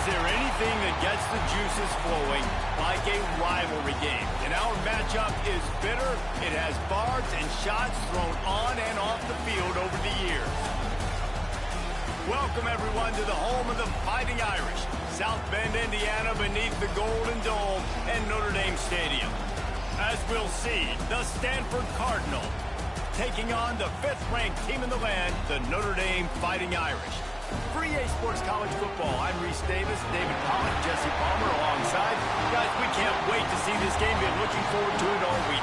there anything that gets the juices flowing like a rivalry game? And our matchup is bitter. It has barbs and shots thrown on and off the field over the years. Welcome, everyone, to the home of the Fighting Irish, South Bend, Indiana, beneath the Golden Dome and Notre Dame Stadium. As we'll see, the Stanford Cardinal taking on the 5th-ranked team in the land, the Notre Dame Fighting Irish. For EA Sports College Football, I'm Reese Davis, David Pollock, Jesse Palmer alongside. Guys, we can't wait to see this game. Been looking forward to it all week.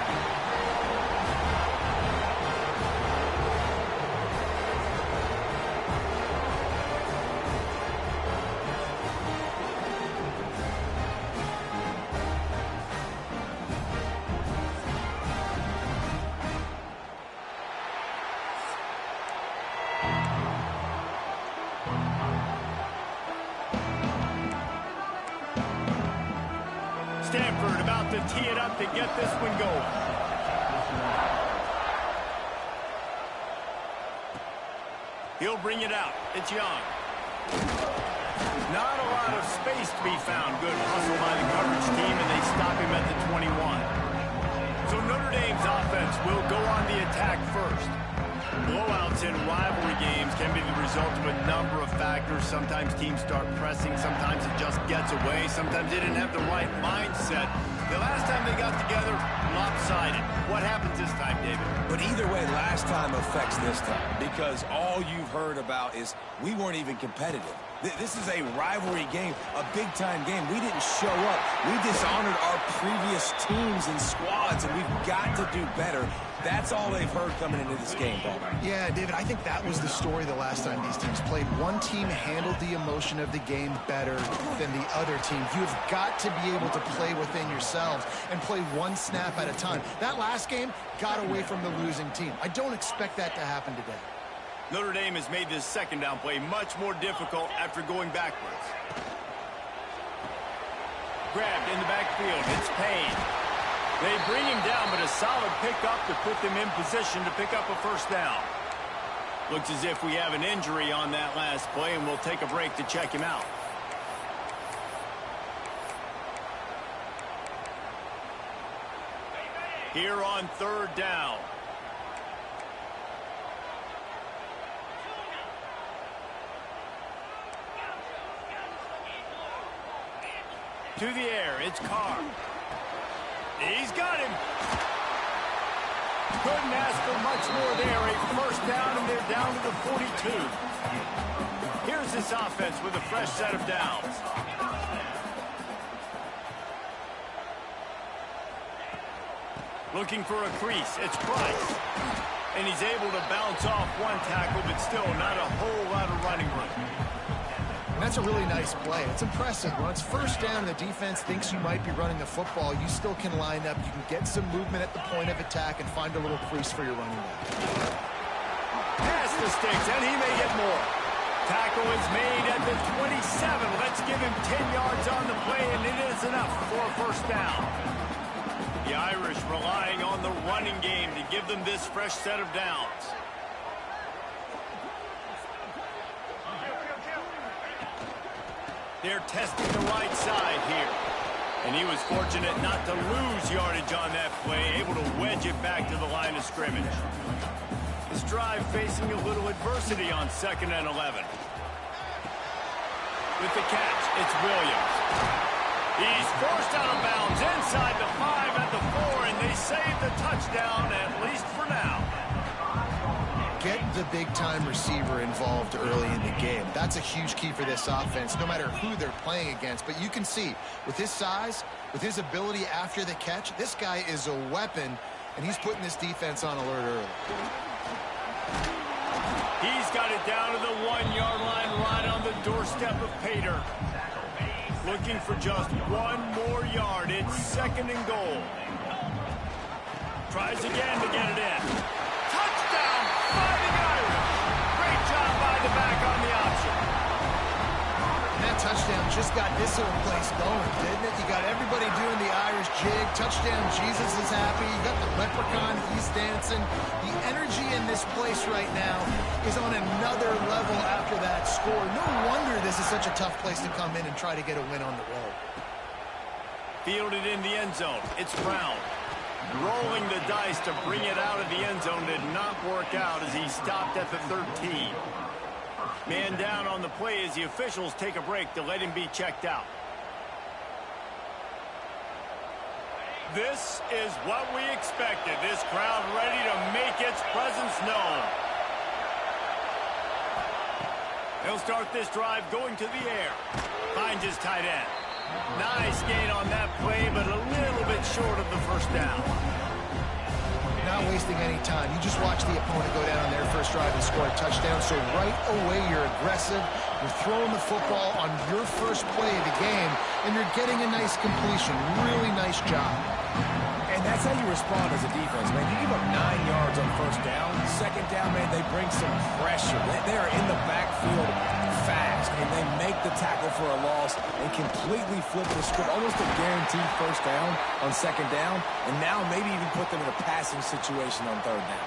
Stanford about to tee it up to get this one going. He'll bring it out. It's Young. Not a lot of space to be found. Good hustle by the coverage team, and they stop him at the 21. So Notre Dame's offense will go on the attack first. Blowouts in rivalry games can be the result of a number of factors. Sometimes teams start pressing. Sometimes it just gets away. Sometimes they didn't have the right mindset. The last time they got together, lopsided. What happens this time, David? But either way, last time affects this time, because all you've heard about is we weren't even competitive. This is a rivalry game, a big-time game. We didn't show up. We dishonored our previous teams and squads, and we've got to do better. That's all they've heard coming into this game, Paul. Yeah, David, I think that was the story the last time these teams played. One team handled the emotion of the game better than the other team. You've got to be able to play within yourselves and play one snap at a time. That last game got away from the losing team. I don't expect that to happen today. Notre Dame has made this second down play much more difficult after going backwards. Grabbed in the backfield. It's Payne. They bring him down, but a solid pickup to put them in position to pick up a first down. Looks as if we have an injury on that last play, and we'll take a break to check him out. Here on 3rd down. To the air, it's Carr. He's got him. Couldn't ask for much more there. A first down, and they're down to the 42. Here's this offense with a fresh set of downs. Looking for a crease. It's Price. And he's able to bounce off one tackle, but still not a whole lot of running room. That's a really nice play. It's impressive. When it's first down, the defense thinks you might be running the football. You still can line up. You can get some movement at the point of attack and find a little crease for your running back. Pass the sticks, and he may get more. Tackle is made at the 27. Let's give him 10 yards on the play, and it is enough for a first down. The Irish relying on the running game to give them this fresh set of downs. They're testing the right side here. And he was fortunate not to lose yardage on that play, able to wedge it back to the line of scrimmage. This drive facing a little adversity on 2nd and 11. With the catch, it's Williams. He's forced out of bounds inside the 5 at the 4, and they save the touchdown, at least for now. Get the big-time receiver involved early in the game. That's a huge key for this offense, no matter who they're playing against. But you can see, with his size, with his ability after the catch, this guy is a weapon, and he's putting this defense on alert early. He's got it down to the 1-yard line, right on the doorstep of Pater. Looking for just one more yard. It's 2nd and goal. Tries again to get it in. Touchdown, Fighting Irish. Great job by the back on the option. that touchdown just got this whole place going, didn't it? You got everybody doing the Irish jig. Touchdown, Jesus is happy. You got the leprechaun, he's dancing. The energy in this place right now is on another level after that score. No wonder this is such a tough place to come in and try to get a win on the road. Fielded in the end zone. It's Brown. Rolling the dice to bring it out of the end zone did not work out as he stopped at the 13. Man down on the play as the officials take a break to let him be checked out. This is what we expected. This crowd ready to make its presence known. He'll start this drive going to the air. Finds his tight end. Nice gain on that play, but a little bit short of the first down. Not wasting any time. You just watch the opponent go down on their first drive and score a touchdown. So right away, you're aggressive. You're throwing the football on your first play of the game, and you're getting a nice completion. Really nice job. And that's how you respond as a defense, man. You give up 9 yards on first down. Second down, man, they bring some pressure. They are in the backfield fast, and they make the tackle for a loss and completely flip the script. Almost a guaranteed first down on second down, and now maybe even put them in a passing situation on third down.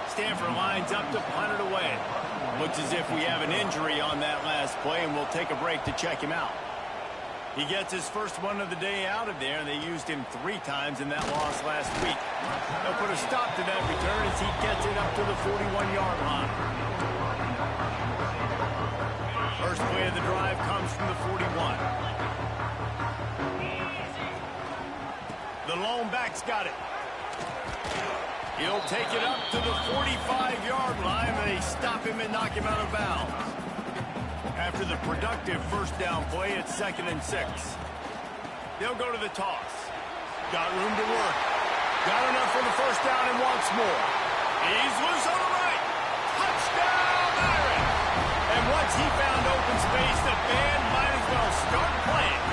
Stanford lines up to punt it away. Looks as if we have an injury on that last play, and we'll take a break to check him out. He gets his first one of the day out of there, and they used him 3 times in that loss last week. They'll put a stop to that return as he gets it up to the 41-yard line. First play of the drive comes from the 41. The lone back's got it. He'll take it up to the 45-yard line, and they stop him and knock him out of bounds. After the productive first down play, it's 2nd and 6. They'll go to the toss. Got room to work. Got enough for the first down and wants more. He's loose on the right. Touchdown, Irish! And once he found open space, the band might as well start playing.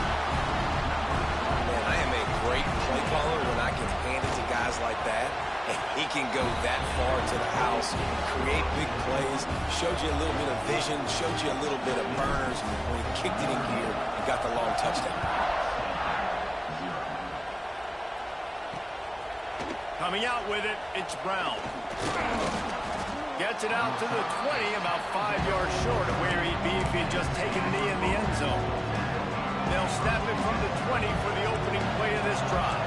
Man, I am a great play caller when I can hand it to guys like that. And he can go that far to the house, create big plays, showed you a little bit of vision, showed you a little bit of burners when he kicked it in gear and got the long touchdown. Coming out with it, it's Brown. Gets it out to the 20, about 5 yards short of where he'd be if he'd just taken a knee in the end zone. They'll snap it from the 20 for the opening play of this drive.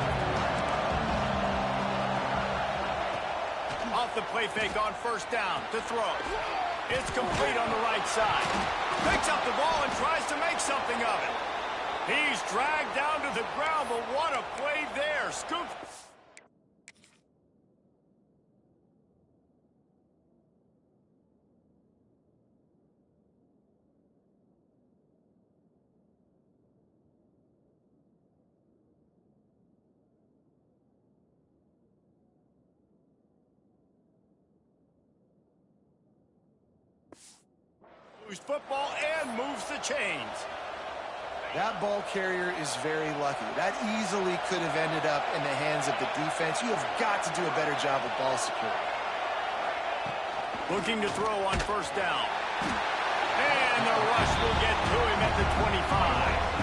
Off the play fake on first down to throw. It's complete on the right side. Picks up the ball and tries to make something of it. He's dragged down to the ground, but what a play there. Scoop. Football and moves the chains. That ball carrier is very lucky. That easily could have ended up in the hands of the defense. You have got to do a better job of ball security. Looking to throw on first down. And the rush will get to him at the 25.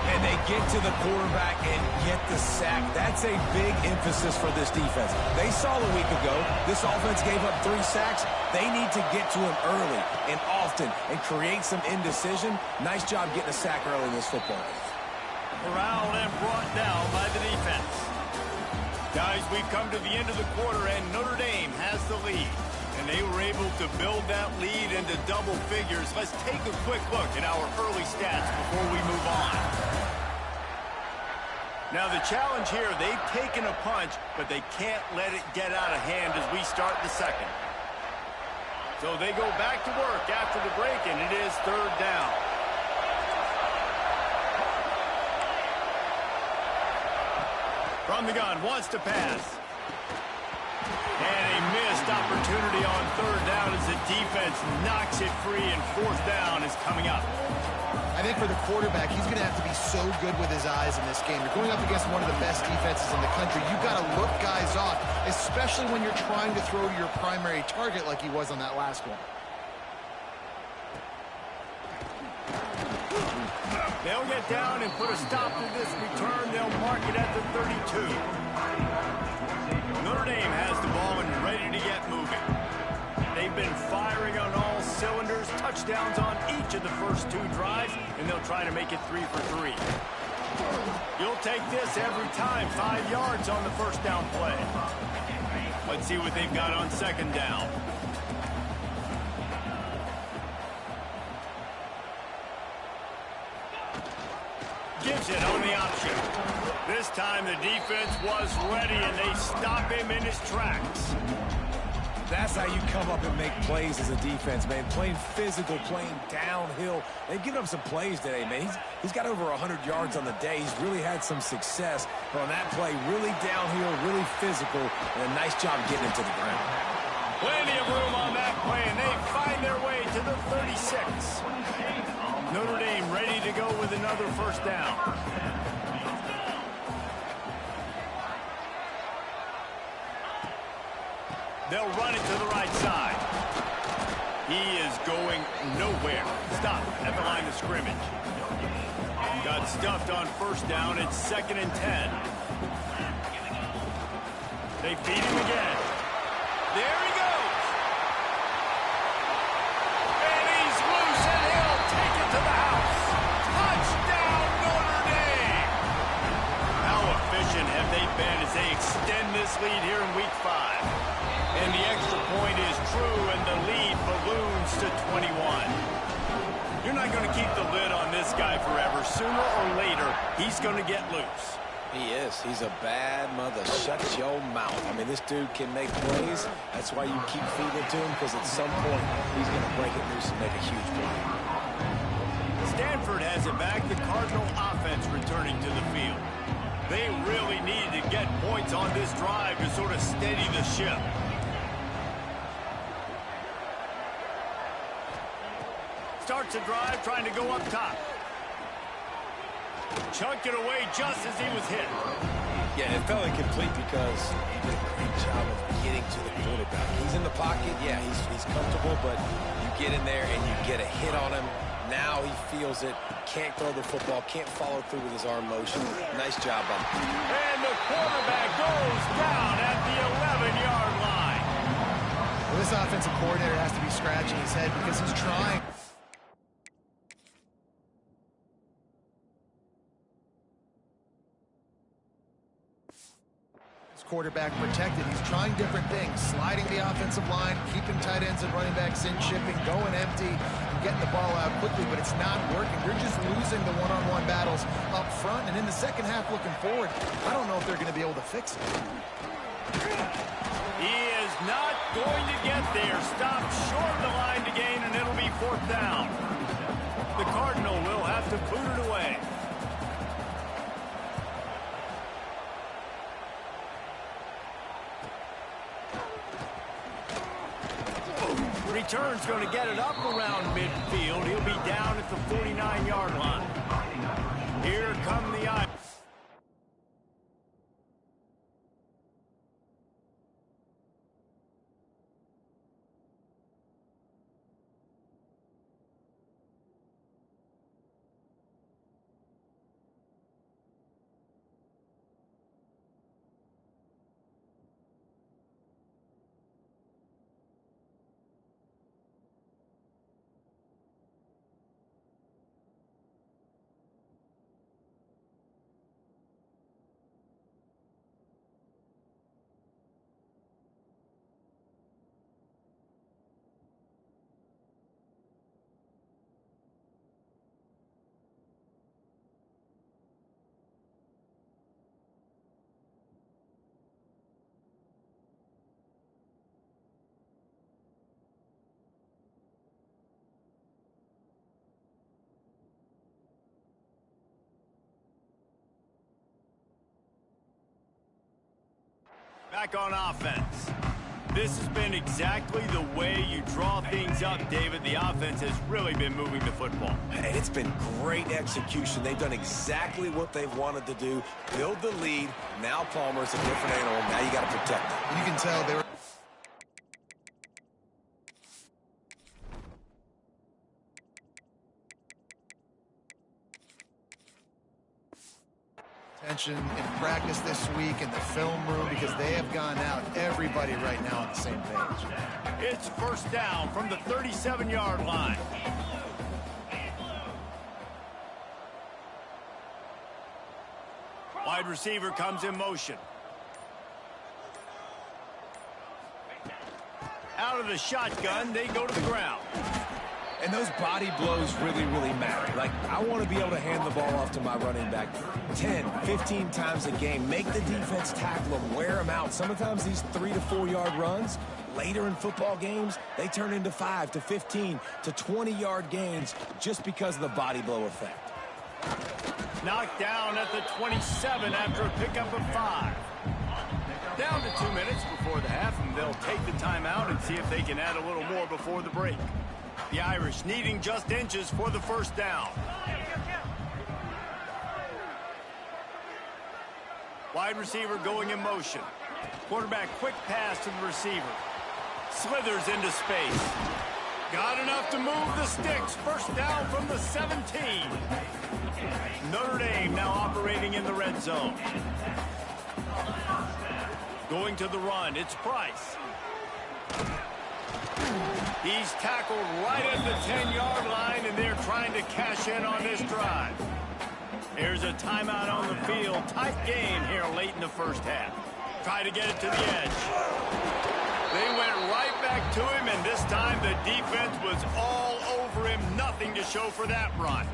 And they get to the quarterback and get the sack. That's a big emphasis for this defense. They saw a week ago, this offense gave up 3 sacks. They need to get to him early and often and create some indecision. Nice job getting a sack early in this football game. Corralled and brought down by the defense. Guys, we've come to the end of the quarter, and Notre Dame has the lead. And they were able to build that lead into double figures. Let's take a quick look at our early stats before we move on. Now, the challenge here, they've taken a punch, but they can't let it get out of hand as we start the second. So they go back to work after the break, and it is 3rd down. From the gun, wants to pass. And a missed opportunity on 3rd down as the defense knocks it free, and 4th down is coming up. I think for the quarterback, he's going to have to be so good with his eyes in this game. You're going up against one of the best defenses in the country. You've got to look guys off, especially when you're trying to throw to your primary target like he was on that last one. They'll get down and put a stop to this return. They'll mark it at the 32. Notre Dame has the ball and ready to get moving. They've been firing on all cylinders, touchdowns on each of the first 2 drives, and they'll try to make it 3 for 3. You'll take this every time. 5 yards on the first down play. Let's see what they've got on second down. Gives it on the option. This time the defense was ready, and they stop him in his tracks. That's how you come up and make plays as a defense, man. Playing physical, playing downhill. They've given up some plays today, man. He's got over 100 yards on the day. He's really had some success. But on that play, really downhill, really physical, and a nice job getting him to the ground. Plenty of room on that play, and they find their way to the 36. Notre Dame ready to go with another first down. They'll run it to the right side. He is going nowhere. Stop at the line of scrimmage. Got stuffed on first down. It's 2nd and 10. They feed him again. There he goes. And he's loose, and he'll take it to the house. Touchdown, Notre Dame. How efficient have they been as they extend this lead here in Week 5? And the extra point is true, and the lead balloons to 21. You're not going to keep the lid on this guy forever. Sooner or later, he's going to get loose. He is. He's a bad mother. Shut your mouth. I mean, this dude can make plays. That's why you keep feeding it to him, because at some point, he's going to break it loose and make a huge play. Stanford has it back. The Cardinal offense returning to the field. They really need to get points on this drive to sort of steady the ship. Starts a drive trying to go up top. Chunked it away just as he was hit. Yeah, it felt incomplete because he did a great job of getting to the quarterback. He's in the pocket. Yeah, he's comfortable, but you get in there and you get a hit on him. Now he feels it. Can't throw the football. Can't follow through with his arm motion. Nice job on him. And the quarterback goes down at the 11-yard line. Well, this offensive coordinator has to be scratching his head because he's trying. Quarterback protected. He's trying different things, sliding the offensive line, keeping tight ends and running backs in, shipping, going empty, and getting the ball out quickly, but it's not working. They're just losing the one-on-one battles up front, and in the second half looking forward, I don't know if they're going to be able to fix it. He is not going to get there. Stopped short of the line to gain, and it'll be 4th down. The Cardinal will have to boot it away. Return's going to get it up around midfield. He'll be down at the 49-yard line. Here come the Irish. Back on offense. This has been exactly the way you draw things up, David. The offense has really been moving the football. And it's been great execution. They've done exactly what they've wanted to do. Build the lead. Now Palmer's a different animal. Now you got to protect them. You can tell they were... attention in practice this week in the film room because they have gone out, everybody right now on the same page. It's first down from the 37-yard line. Wide receiver comes in motion. Out of the shotgun, they go to the ground. And those body blows really, really matter. Like, I want to be able to hand the ball off to my running back 10, 15 times a game. Make the defense tackle them, wear them out. Sometimes these 3 to 4 yard runs, later in football games, they turn into 5 to 15 to 20-yard gains just because of the body blow effect. Knocked down at the 27 after a pickup of 5. Down to 2 minutes before the half, and they'll take the timeout and see if they can add a little more before the break. The Irish needing just inches for the first down. Wide receiver going in motion. Quarterback quick pass to the receiver. Slithers into space. Got enough to move the sticks. First down from the 17. Notre Dame now operating in the red zone. Going to the run, it's Price. He's tackled right at the 10-yard line, and they're trying to cash in on this drive. There's a timeout on the field. Tight game here late in the first half. Try to get it to the edge. They went right back to him, and this time the defense was all over him. Nothing to show for that run.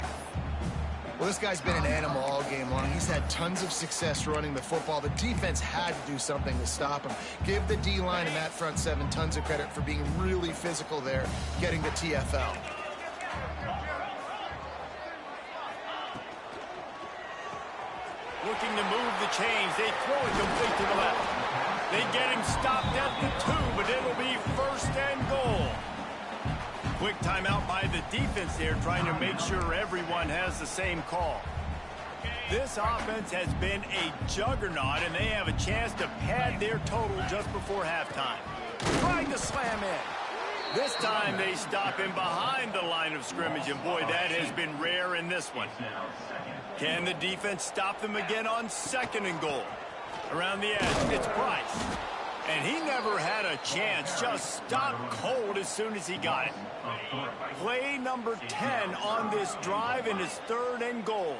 Well, this guy's been an animal all game long. He's had tons of success running the football. The defense had to do something to stop him. Give the D-line and that front seven tons of credit for being really physical there, getting the TFL. Looking to move the chains. They throw it complete to the left. They get him stopped at the 2, but it'll be first and goal. Quick timeout by the defense there, trying to make sure everyone has the same call. This offense has been a juggernaut, and they have a chance to pad their total just before halftime. Trying to slam in. This time they stop him behind the line of scrimmage, and boy, that has been rare in this one. Can the defense stop them again on second and goal? Around the edge, it's Price. And he never had a chance, just stopped cold as soon as he got it. Play number 10 on this drive, and it's third and goal.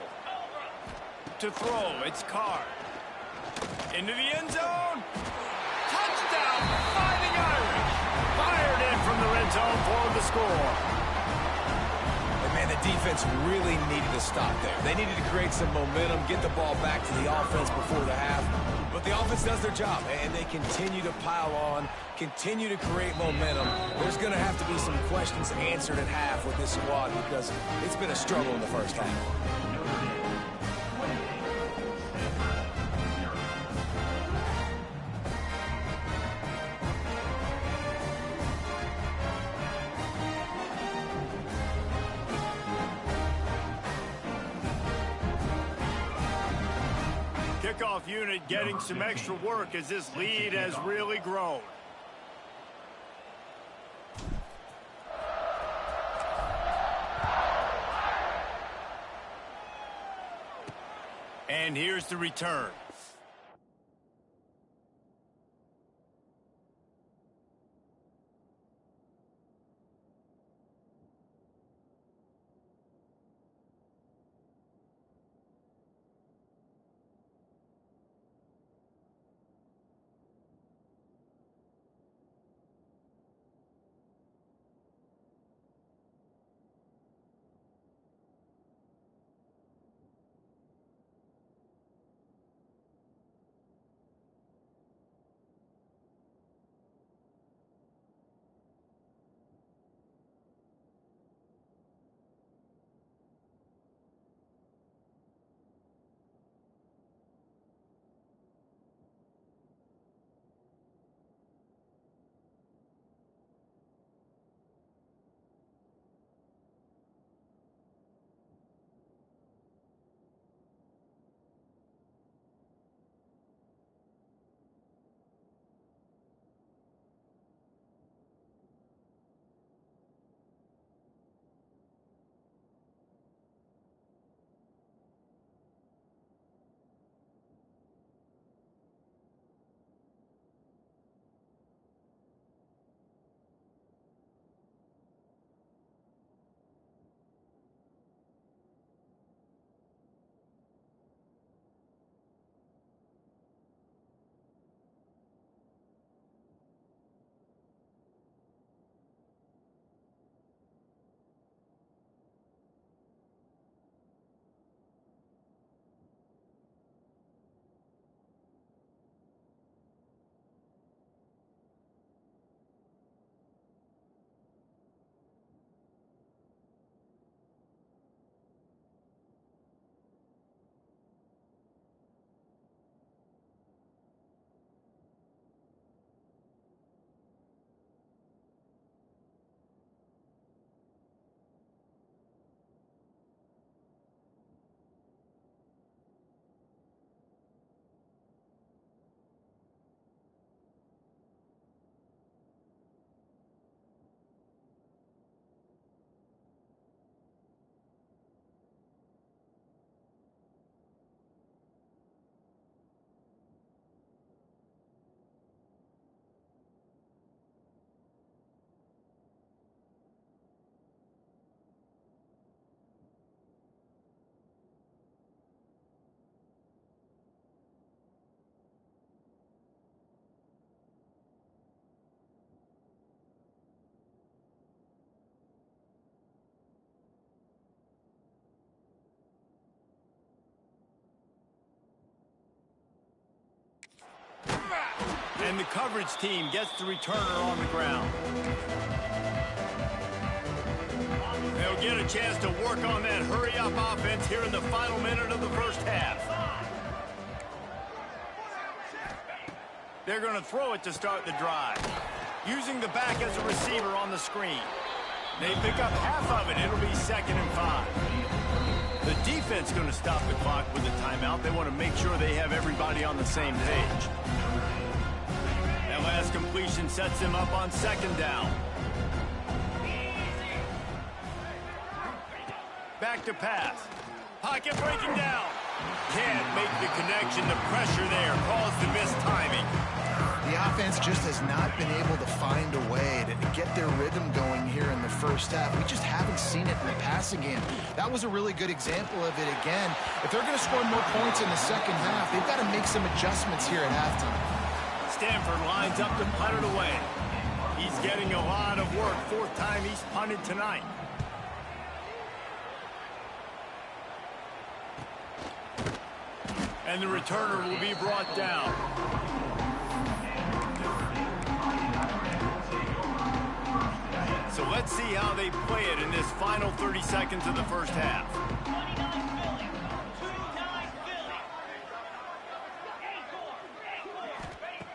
To throw, it's Carr. Into the end zone. Touchdown, Fighting Irish. Fired in from the red zone for the score. And man, the defense really needed to stop there. They needed to create some momentum, get the ball back to the offense before the half. But the offense does their job, and they continue to pile on, continue to create momentum. There's going to have to be some questions answered at half with this squad because it's been a struggle in the first half. Kickoff unit getting some extra work as this lead has really grown. And here's the return. And the coverage team gets the returner on the ground. They'll get a chance to work on that hurry-up offense here in the final minute of the first half. They're going to throw it to start the drive. Using the back as a receiver on the screen. They pick up half of it. It'll be 2nd and 5. The defense going to stop the clock with a timeout. They want to make sure they have everybody on the same page. That last completion sets them up on 2nd down. Back to pass. Pocket breaking down. Can't make the connection. The pressure there caused the missed timing. The offense just has not been able to find a way to get their rhythm going here in the first half. We just haven't seen it in the passing game. That was a really good example of it again. If they're going to score more points in the second half, they've got to make some adjustments here at halftime. Stanford lines up to punt it away. He's getting a lot of work. 4th time he's punted tonight. And the returner will be brought down. So let's see how they play it in this final 30 seconds of the first half.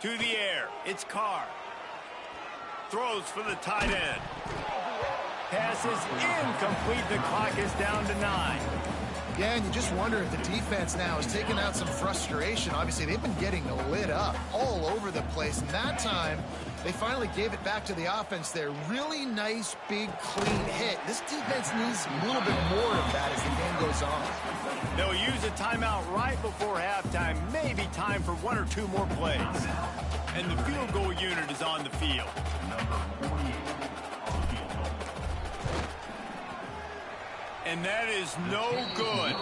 To the air, it's Carr. Throws for the tight end. Pass is incomplete. The clock is down to 9. Yeah, and you just wonder if the defense now is taking out some frustration. Obviously, they've been getting lit up all over the place. And that time, they finally gave it back to the offense there. Really nice, big, clean hit. This defense needs a little bit more of that as the game goes on. They'll use a timeout right before halftime. Maybe time for 1 or 2 more plays. And the field goal unit is on the field. And that is no good.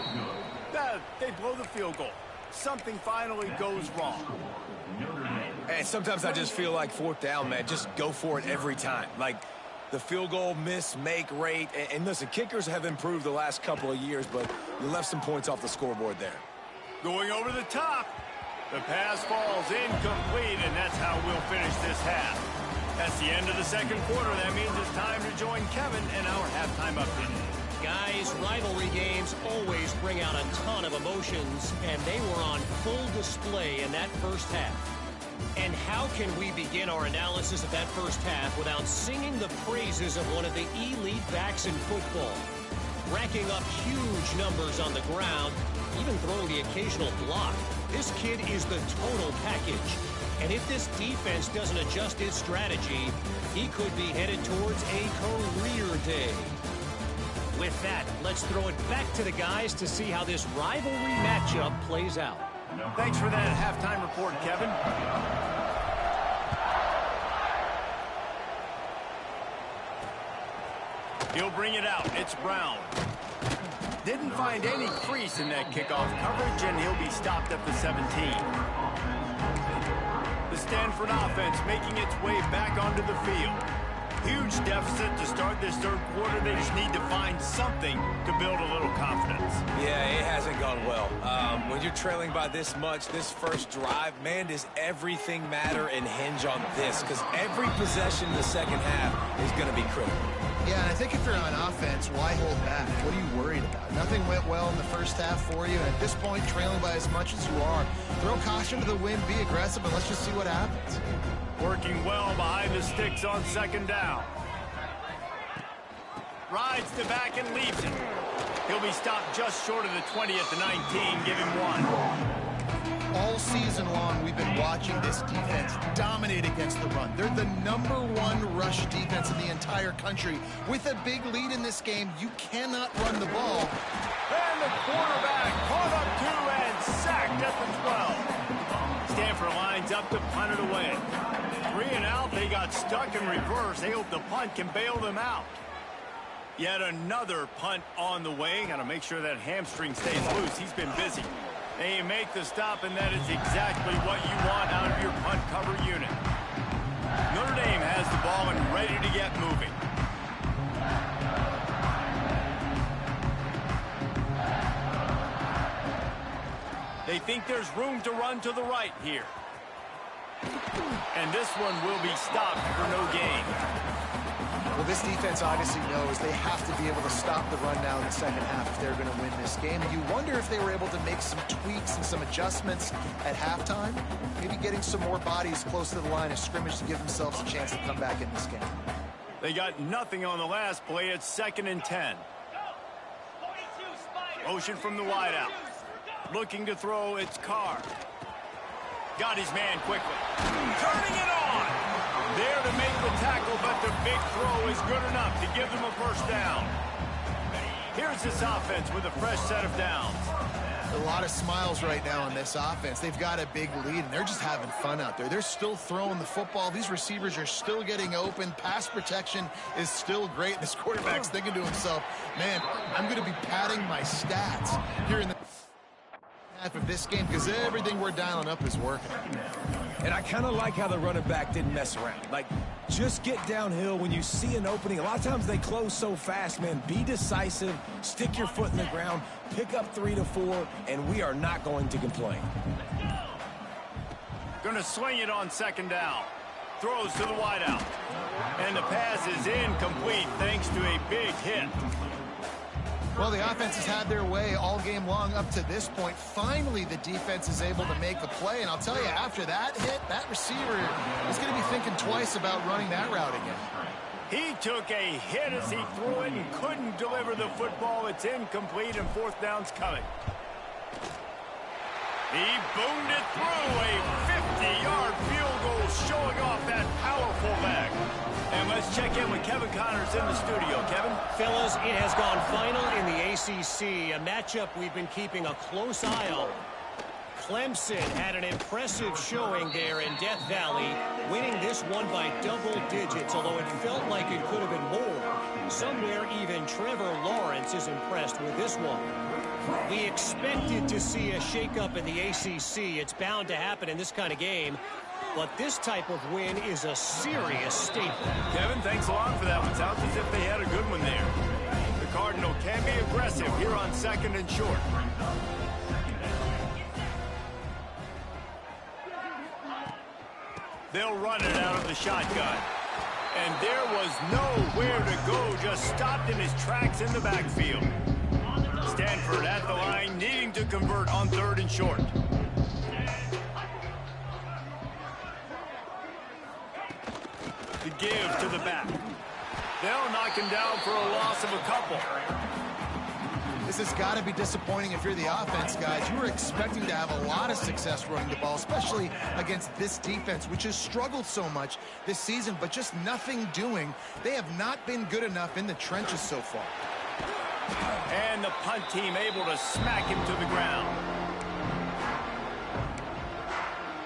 They blow the field goal. Something finally goes wrong. And sometimes I just feel like 4th down, man, just go for it every time. Like the field goal miss-make rate. And listen, kickers have improved the last couple of years, but you left some points off the scoreboard there. Going over the top. The pass falls incomplete, and that's how we'll finish this half. That's the end of the second quarter. That means it's time to join Kevin and our halftime update. Guys, rivalry games always bring out a ton of emotions, and they were on full display in that first half. And how can we begin our analysis of that first half without singing the praises of one of the elite backs in football? Racking up huge numbers on the ground, even throwing the occasional block. This kid is the total package. And if this defense doesn't adjust its strategy, he could be headed towards a career day. With that, let's throw it back to the guys to see how this rivalry matchup plays out. Thanks for that halftime report, Kevin. He'll bring it out. It's Brown. Didn't find any crease in that kickoff coverage, and he'll be stopped at the 17. The Stanford offense making its way back onto the field. Huge deficit to start this third quarter. They just need to find something to build a little confidence. Yeah, it hasn't gone well. When you're trailing by this much, this first drive, man, does everything matter and hinge on this? Because every possession in the second half is going to be critical. Yeah, and I think if you're on offense, why hold back? What are you worried about? Nothing went well in the first half for you, and at this point, trailing by as much as you are, throw caution to the wind, be aggressive, and let's just see what happens. Working well behind the sticks on 2nd down. Rides the back and leaves it. He'll be stopped just short of the 20 at the 19. Give him 1. All season long, we've been watching this defense dominate against the run. They're the #1 rush defense in the entire country. With a big lead in this game, you cannot run the ball. And the quarterback caught up to and sacked at the 12. Stanford lines up to punt it away. 3 and out. They got stuck in reverse. They hope the punt can bail them out. Yet another punt on the way. Got to make sure that hamstring stays loose. He's been busy. They make the stop, and that is exactly what you want out of your punt cover unit. Notre Dame has the ball and ready to get moving. They think there's room to run to the right here. And this one will be stopped for no gain. Well, this defense obviously knows they have to be able to stop the run now in the second half if they're going to win this game. You wonder if they were able to make some tweaks and some adjustments at halftime, maybe getting some more bodies close to the line of scrimmage to give themselves a chance to come back in this game. They got nothing on the last play. It's 2nd and 10. Motion from the wideout. Looking to throw, it's Carr. Got his man quickly. Turning it on. There to make the tackle, but the big throw is good enough to give them a first down. Here's this offense with a fresh set of downs. A lot of smiles right now on this offense. They've got a big lead, and they're just having fun out there. They're still throwing the football. These receivers are still getting open. Pass protection is still great. This quarterback's thinking to himself, man, I'm going to be padding my stats here in the half of this game because everything we're dialing up is working. And I kind of like how the running back didn't mess around. Like, just get downhill when you see an opening. A lot of times they close so fast, man. Be decisive, stick your foot in the ground, pick up 3 to 4, and we are not going to complain. Going to swing it on 2nd down. Throws to the wideout. And the pass is incomplete thanks to a big hit. Well, the offense has had their way all game long up to this point. Finally, the defense is able to make a play. And I'll tell you, after that hit, that receiver is going to be thinking twice about running that route again. He took a hit as he threw it and couldn't deliver the football. It's incomplete, and 4th down's coming. He boomed it through a 50-yard field goal, showing off that powerful leg. And let's check in with Kevin Connors in the studio. Kevin? Fellas, it has gone final in the ACC, a matchup we've been keeping a close eye on. Clemson had an impressive showing there in Death Valley, winning this one by double digits, although it felt like it could have been more. Somewhere even Trevor Lawrence is impressed with this one. We expected to see a shakeup in the ACC. It's bound to happen in this kind of game. But this type of win is a serious statement. Kevin, thanks a lot for that one. Sounds as if they had a good one there. The Cardinal can be aggressive here on 2nd and short. They'll run it out of the shotgun. And there was nowhere to go, just stopped in his tracks in the backfield. Stanford at the line, needing to convert on 3rd and short. The give to the back. They'll knock him down for a loss of a couple. This has got to be disappointing if you're the offense, guys. You were expecting to have a lot of success running the ball, especially against this defense, which has struggled so much this season, but just nothing doing. They have not been good enough in the trenches so far. And the punt team able to smack him to the ground.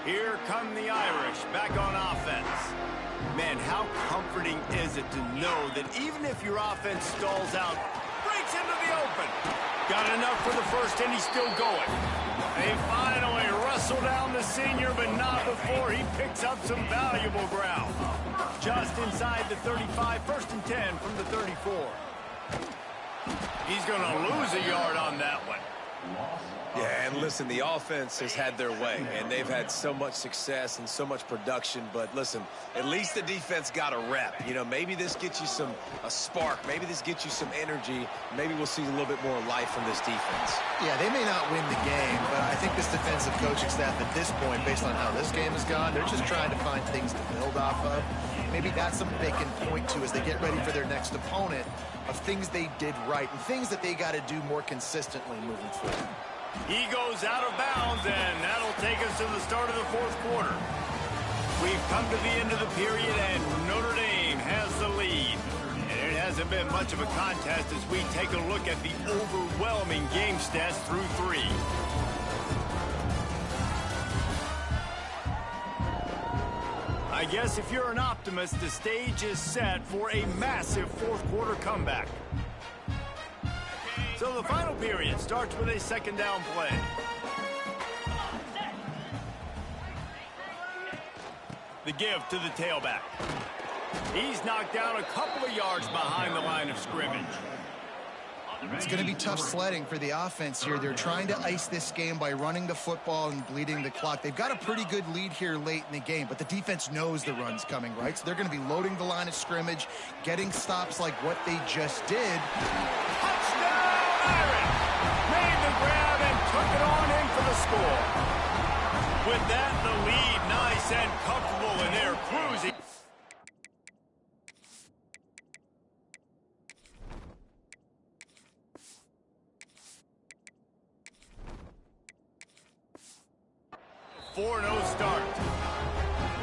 Here come the Irish back on offense. Man, how comforting is it to know that even if your offense stalls out, breaks into the open, got enough for the first and he's still going. They finally wrestle down the senior, but not before he picks up some valuable ground. Just inside the 35, 1st and 10 from the 34. He's going to lose a yard on that one. Yeah, and listen, the offense has had their way, and they've had so much success and so much production. But listen, at least the defense got a rep. You know, maybe this gets you a spark. Maybe this gets you some energy. Maybe we'll see a little bit more life from this defense. Yeah, they may not win the game, but I think this defensive coaching staff at this point, based on how this game has gone, they're just trying to find things to build off of. Maybe that's something they can point to as they get ready for their next opponent, of things they did right and things that they got to do more consistently moving forward. He goes out of bounds, and that'll take us to the start of the 4th quarter. We've come to the end of the period, and Notre Dame has the lead. And it hasn't been much of a contest as we take a look at the overwhelming game stats through 3. I guess if you're an optimist, the stage is set for a massive 4th quarter comeback. So the final period starts with a 2nd down play. The give to the tailback. He's knocked down a couple of yards behind the line of scrimmage. It's going to be tough sledding for the offense here. They're trying to ice this game by running the football and bleeding the clock. They've got a pretty good lead here late in the game, but the defense knows the run's coming, right? So they're going to be loading the line of scrimmage, getting stops like what they just did. Touchdown, Irish! Made the grab and took it on in for the score. With that, the lead nice and comfortable, and they're cruising. Four 4-0 start.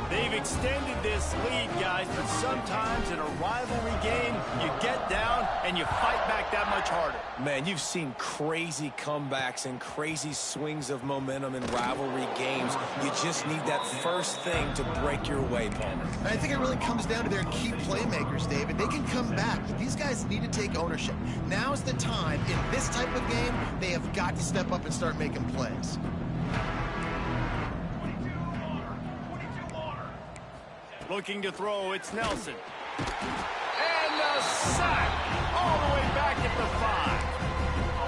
They've extended this lead, guys, but sometimes in a rivalry game, you get down and you fight back that much harder. Man, you've seen crazy comebacks and crazy swings of momentum in rivalry games. You just need that first thing to break your way, Palmer. I think it really comes down to their key playmakers, David. They can come back, but these guys need to take ownership. Now's the time. In this type of game, they have got to step up and start making plays. Looking to throw, it's Nelson. And a sack all the way back at the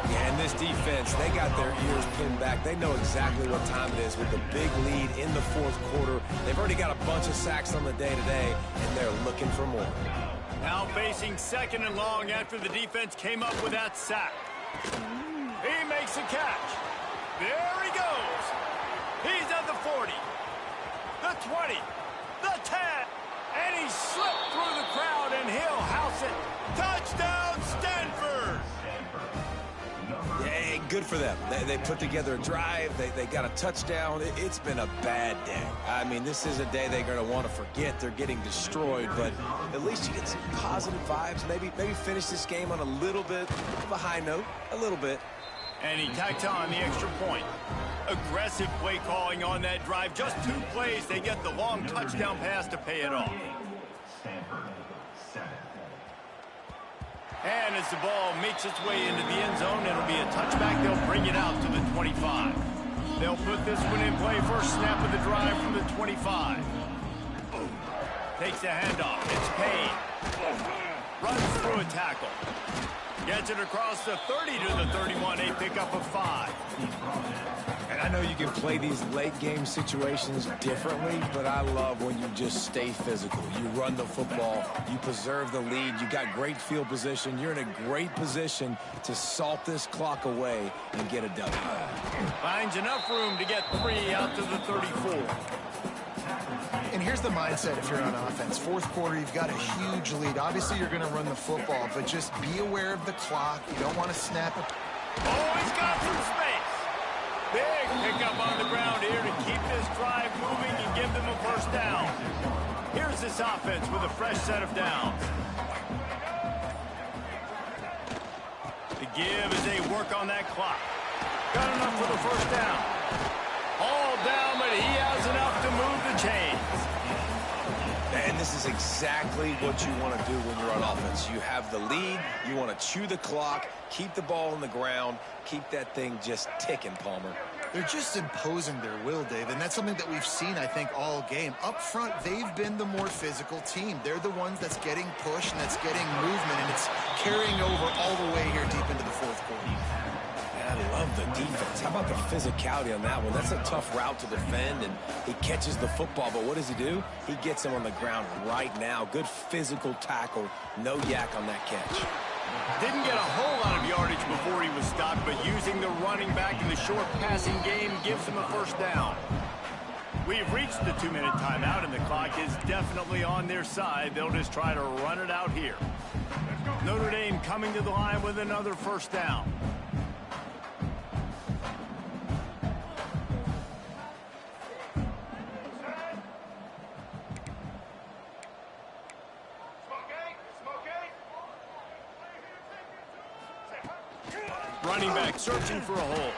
5. Yeah, and this defense, they got their ears pinned back. They know exactly what time it is with the big lead in the fourth quarter. They've already got a bunch of sacks on the day today, and they're looking for more. Now facing second and long after the defense came up with that sack. He makes a catch. There he goes. He's at the 40, the 20, the 10, and he slipped through the crowd, and he'll house it. Touchdown, Stanford! Yeah, good for them. They put together a drive. They got a touchdown. It's been a bad day. I mean, this is a day they're going to want to forget. They're getting destroyed, but at least you get some positive vibes. Maybe finish this game on a little bit of a high note, a little bit. And he tacked on the extra point. Aggressive play calling on that drive. Just 2 plays, they get the long touchdown pass to pay it off. And as the ball makes its way into the end zone, it'll be a touchback. They'll bring it out to the 25. They'll put this one in play. First snap of the drive from the 25. Takes a handoff. It's Payne. Runs through a tackle. Gets it across the 30 to the 31. A pickup of 5. And I know you can play these late game situations differently, but I love when you just stay physical. You run the football, you preserve the lead, you got great field position, you're in a great position to salt this clock away and get a W. Finds enough room to get 3 out to the 34. And here's the mindset if you're on offense. Fourth quarter, you've got a huge lead. Obviously, you're going to run the football, but just be aware of the clock. You don't want to snap it. Oh, he's got some space. Big pickup on the ground here to keep this drive moving and give them a first down. Here's this offense with a fresh set of downs. The give as they work on that clock. Got enough for the first down. All down, but he has enough to move the chains. And this is exactly what you want to do when you're on offense. You have the lead, you want to chew the clock, keep the ball on the ground, keep that thing just ticking, Palmer. They're just imposing their will, Dave, and that's something that we've seen, I think, all game. Up front, they've been the more physical team. They're the ones that's getting pushed and that's getting movement, and it's carrying over all the way here deep into the fourth quarter. I love the defense. How about the physicality on that one? That's a tough route to defend, and he catches the football, but what does he do? He gets him on the ground right now. Good physical tackle. No yak on that catch. Didn't get a whole lot of yardage before he was stopped, but using the running back in the short passing game gives him a first down. We've reached the 2-minute timeout, and the clock is definitely on their side. They'll just try to run it out here. Notre Dame coming to the line with another first down. Running back searching for a hole.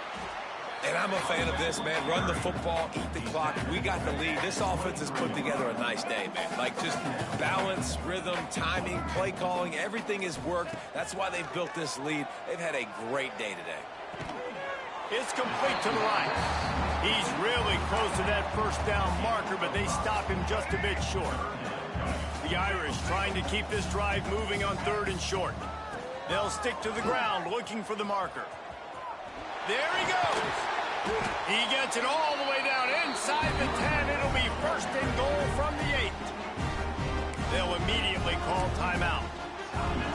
And I'm a fan of this, man. Run the football, eat the clock. We got the lead. This offense has put together a nice day, man. Like, just balance, rhythm, timing, play calling, everything has worked. That's why they've built this lead. They've had a great day today. It's complete to the right. He's really close to that first down marker, but they stop him just a bit short. The Irish trying to keep this drive moving on 3rd and short. They'll stick to the ground looking for the marker. There he goes. He gets it all the way down inside the 10. It'll be first and goal from the 8. They'll immediately call timeout.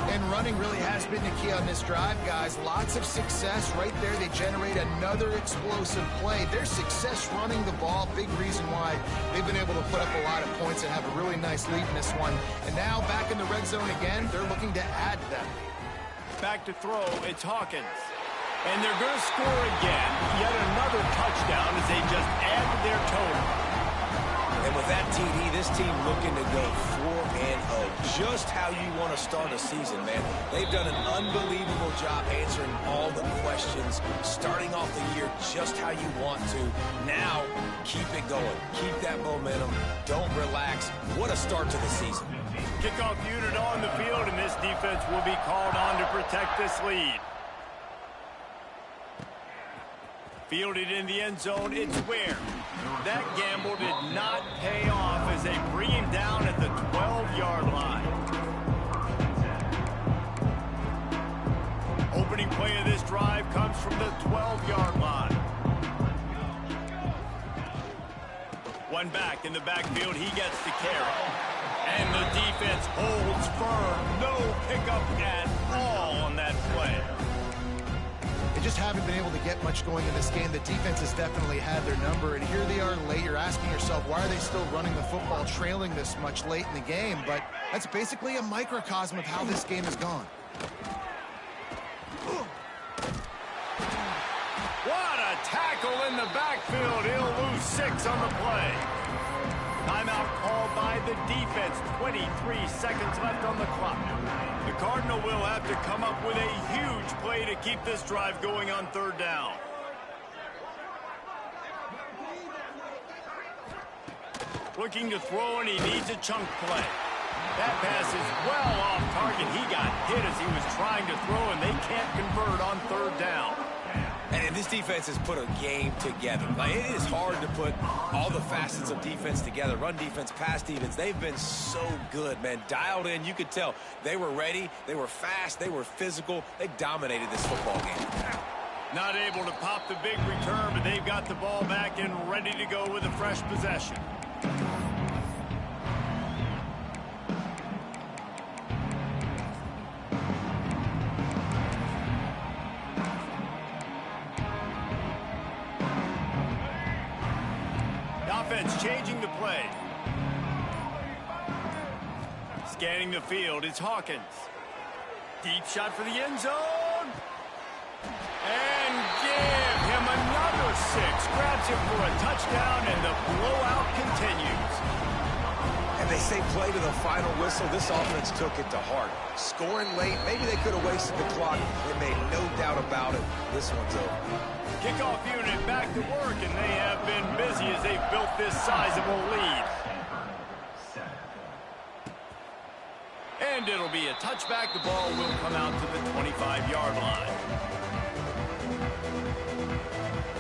And running really has been the key on this drive, guys. Lots of success right there. They generate another explosive play. Their success running the ball, big reason why they've been able to put up a lot of points and have a really nice lead in this one. And now back in the red zone again, they're looking to add them. Back to throw, it's Hawkins. And they're going to score again. Yet another touchdown as they just add to their total. And with that TD, this team looking to go 4-0. Just how you want to start a season, man. They've done an unbelievable job answering all the questions, starting off the year just how you want to. Now, keep it going. Keep that momentum. Don't relax. What a start to the season. Kickoff unit on the field, and this defense will be called on to protect this lead. Fielded in the end zone, it's Ware. That gamble did not pay off as they bring him down at the 12-yard line. Opening play of this drive comes from the 12-yard line. One back in the backfield, he gets the carry. And the defense holds firm. No pickup at all on that play. They just haven't been able to get much going in this game. The defense has definitely had their number, and here they are late. You're asking yourself, why are they still running the football, trailing this much late in the game? But that's basically a microcosm of how this game has gone. What a tackle in the backfield. He'll lose 6 on the play. Timeout called by the defense. 23 seconds left on the clock. The Cardinal will have to come up with a huge play to keep this drive going on 3rd down. Looking to throw, and he needs a chunk play. That pass is well off target. He got hit as he was trying to throw, and they can't convert on 3rd down. And this defense has put a game together. Like, it is hard to put all the facets of defense together. Run defense, pass defense. They've been so good, man. Dialed in. You could tell they were ready. They were fast. They were physical. They dominated this football game. Not able to pop the big return, but they've got the ball back and ready to go with a fresh possession. Changing the play. Scanning the field, it's Hawkins. Deep shot for the end zone. And give him another 6. Grabs him for a touchdown, and the blowout continues. And they say play to the final whistle. This offense took it to heart. Scoring late, maybe they could have wasted the clock. They made no doubt about it. This one's over. Kickoff unit back to work, and they have been busy as they've built this sizable lead. And it'll be a touchback. The ball will come out to the 25-yard line.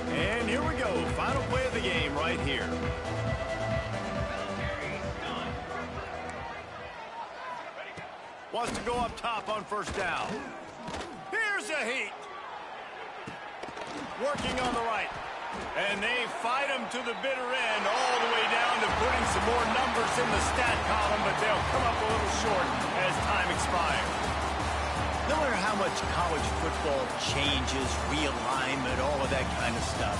And here we go. Final play of the game right here. Wants to go up top on 1st down. Here's a heat. Working on the right. And they fight him to the bitter end, all the way down to putting some more numbers in the stat column, but they'll come up a little short as time expires. No matter how much college football changes, realignment, all of that kind of stuff,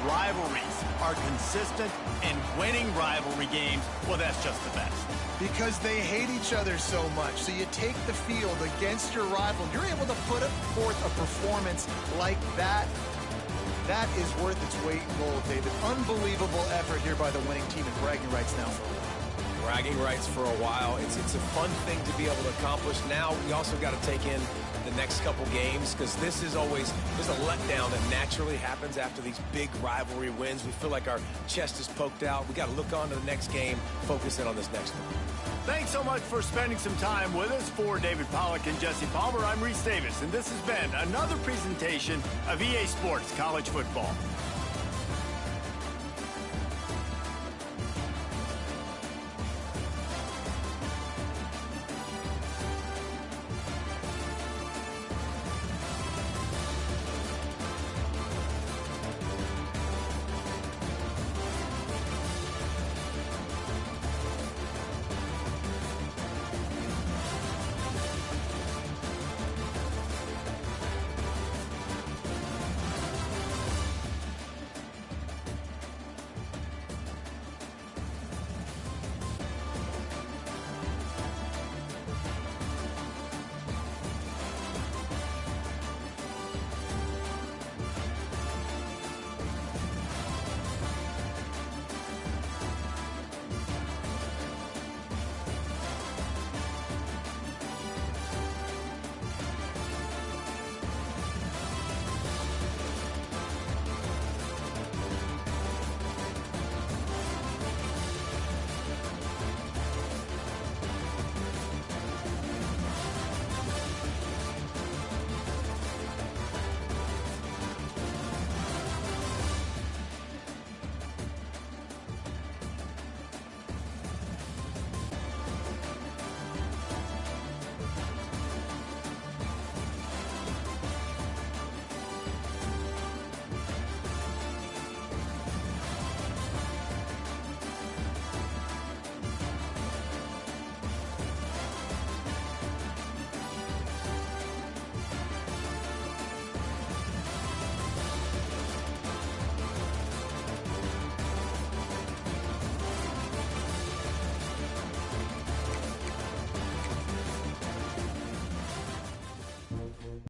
rivalries are consistent, and winning rivalry games, well, that's just the best. Because they hate each other so much. So you take the field against your rival. You're able to put forth a performance like that. That is worth its weight in gold, David. Unbelievable effort here by the winning team, and bragging rights now for a while. Bragging rights for a while. It's a fun thing to be able to accomplish. Now we also got to take in the next couple games, because this is always, there's a letdown that naturally happens after these big rivalry wins. We feel like our chest is poked out. We got to look on to the next game, focus in on this next one. Thanks so much for spending some time with us. For David Pollack and Jesse Palmer, I'm Reese Davis, and this has been another presentation of EA Sports College Football.